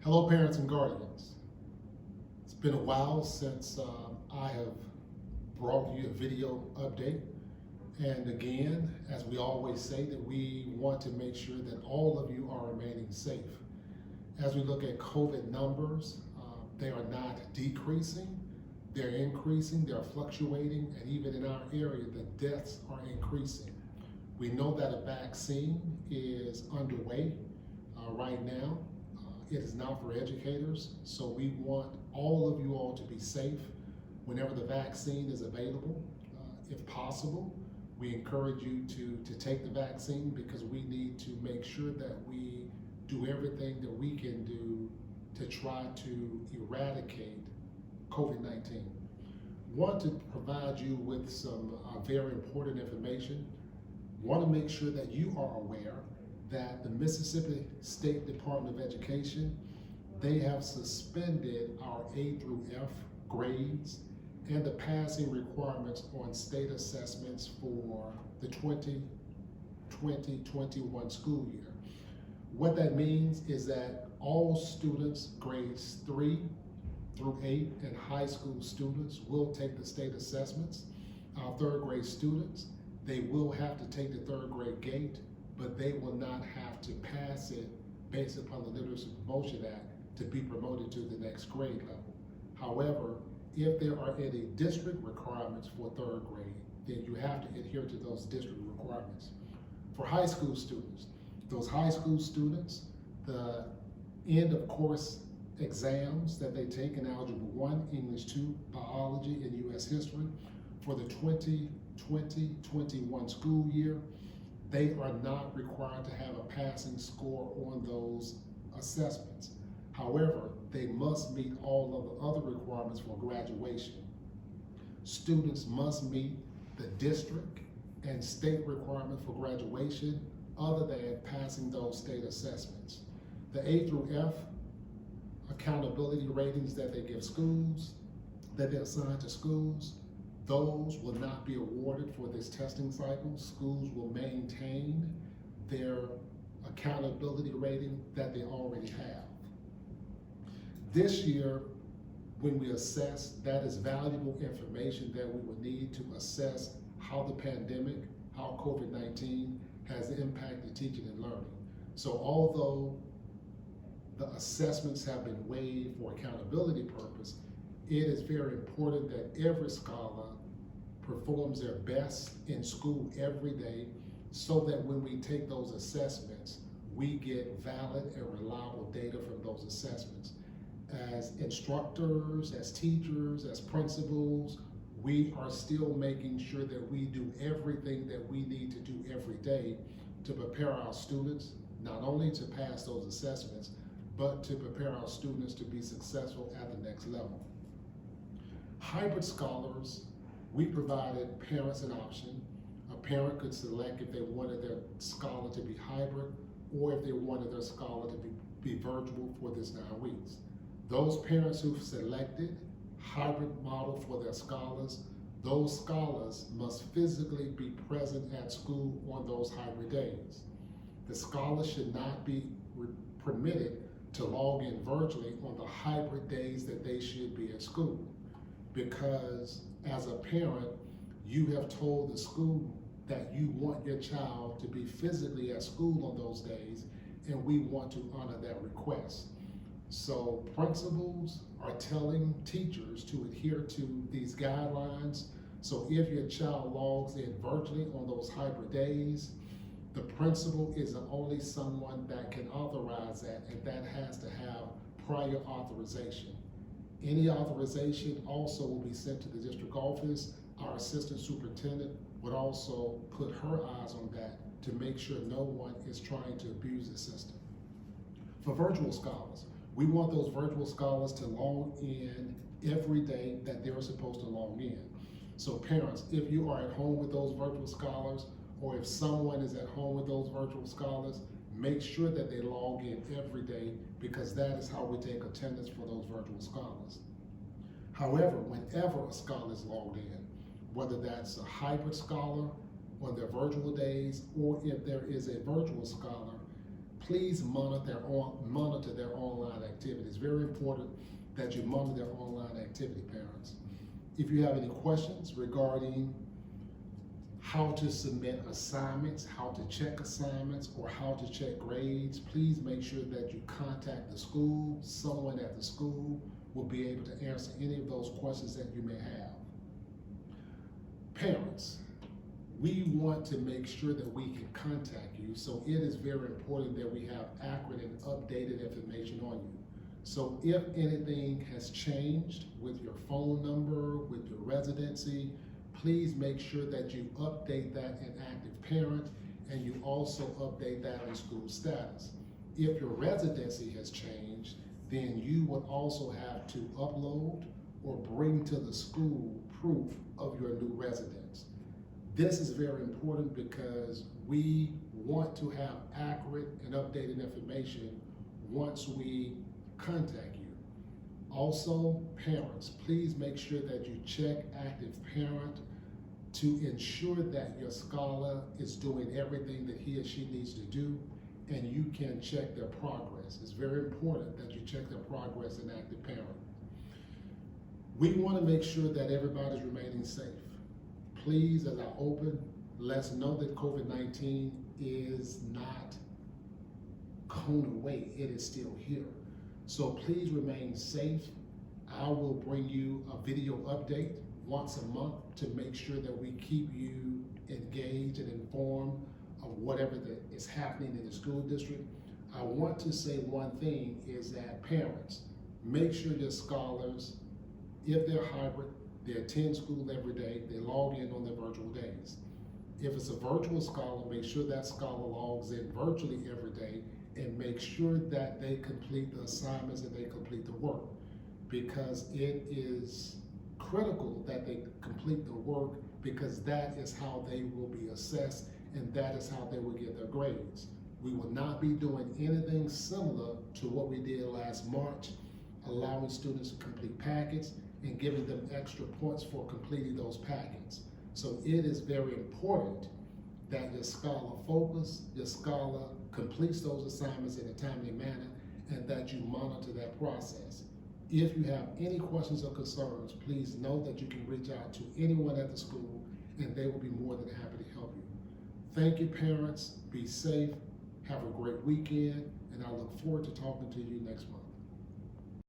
Hello, parents and guardians. It's been a while since I have brought you a video update. And again, as we always say, that we want to make sure that all of you are remaining safe. As we look at COVID numbers, they are not decreasing, they're increasing, they're fluctuating, and even in our area, the deaths are increasing. We know that a vaccine is underway right now. It is not for educators, so we want all of you all to be safe whenever the vaccine is available. If possible, we encourage you to take the vaccine because we need to make sure that we do everything that we can do to try to eradicate COVID-19. Want to provide you with some very important information. Want to make sure that you are aware that the Mississippi State Department of Education, they have suspended our A through F grades and the passing requirements on state assessments for the 2020-21 school year. What that means is that all students, grades 3 through 8, and high school students will take the state assessments. Our third grade students, they will have to take the third grade GATE, but they will not have to pass it based upon the Literacy Promotion Act to be promoted to the next grade level. However, if there are any district requirements for third grade, then you have to adhere to those district requirements. For high school students, those high school students, the end of course exams that they take in Algebra 1, English 2, Biology, and U.S. History for the 2020-21 school year, they are not required to have a passing score on those assessments. However, they must meet all of the other requirements for graduation. Students must meet the district and state requirement for graduation other than passing those state assessments. The A through F accountability ratings that they give schools, that they assign to schools, those will not be awarded for this testing cycle. Schools will maintain their accountability rating that they already have. This year, when we assess, that is valuable information that we will need to assess how the pandemic, how COVID-19 has impacted teaching and learning. So although the assessments have been waived for accountability purpose, it is very important that every scholar performs their best in school every day so that when we take those assessments, we get valid and reliable data from those assessments. As instructors, as teachers, as principals, we are still making sure that we do everything that we need to do every day to prepare our students, not only to pass those assessments, but to prepare our students to be successful at the next level. Hybrid scholars, we provided parents an option. A parent could select if they wanted their scholar to be hybrid or if they wanted their scholar to be virtual for this 9 weeks. Those parents who've selected hybrid model for their scholars, those scholars must physically be present at school on those hybrid days. The scholars should not be permitted to log in virtually on the hybrid days that they should be at school, because as a parent, you have told the school that you want your child to be physically at school on those days, and we want to honor that request. So principals are telling teachers to adhere to these guidelines. So if your child logs in virtually on those hybrid days, the principal is the only someone that can authorize that, and that has to have prior authorization. Any authorization also will be sent to the district office. Our assistant superintendent would also put her eyes on that to make sure no one is trying to abuse the system. For virtual scholars, we want those virtual scholars to log in every day that they're supposed to log in. So parents, if you are at home with those virtual scholars, or if someone is at home with those virtual scholars, make sure that they log in every day, because that is how we take attendance for those virtual scholars. However, whenever a scholar is logged in, whether that's a hybrid scholar on their virtual days, or if there is a virtual scholar, please monitor their online activity. It's very important that you monitor their online activity, parents. If you have any questions regarding how to submit assignments, how to check assignments, or how to check grades, please make sure that you contact the school. Someone at the school will be able to answer any of those questions that you may have. Parents, we want to make sure that we can contact you, so it is very important that we have accurate and updated information on you. So if anything has changed with your phone number, with your residency, please make sure that you update that in Active Parent, and you also update that in school status. If your residency has changed, then you would also have to upload or bring to the school proof of your new residence. This is very important because we want to have accurate and updated information once we contact you. Also, parents, please make sure that you check Active Parent to ensure that your scholar is doing everything that he or she needs to do, and you can check their progress. It's very important that you check their progress in Active Parent. We want to make sure that everybody's remaining safe. Please, as I open, let's know that COVID-19 is not gone away. It is still here. So please remain safe. I will bring you a video update once a month to make sure that we keep you engaged and informed of whatever is happening in the school district. I want to say one thing is that parents, make sure your scholars, if they're hybrid, they attend school every day, they log in on their virtual days. If it's a virtual scholar, make sure that scholar logs in virtually every day, and make sure that they complete the assignments and they complete the work, because it is critical that they complete the work, because that is how they will be assessed and that is how they will get their grades. We will not be doing anything similar to what we did last March, allowing students to complete packets and giving them extra points for completing those packets. So it is very important that your scholar focus, your scholar completes those assignments in a timely manner, and that you monitor that process. If you have any questions or concerns, please know that you can reach out to anyone at the school and they will be more than happy to help you. Thank you, parents. Be safe. Have a great weekend, and I look forward to talking to you next month.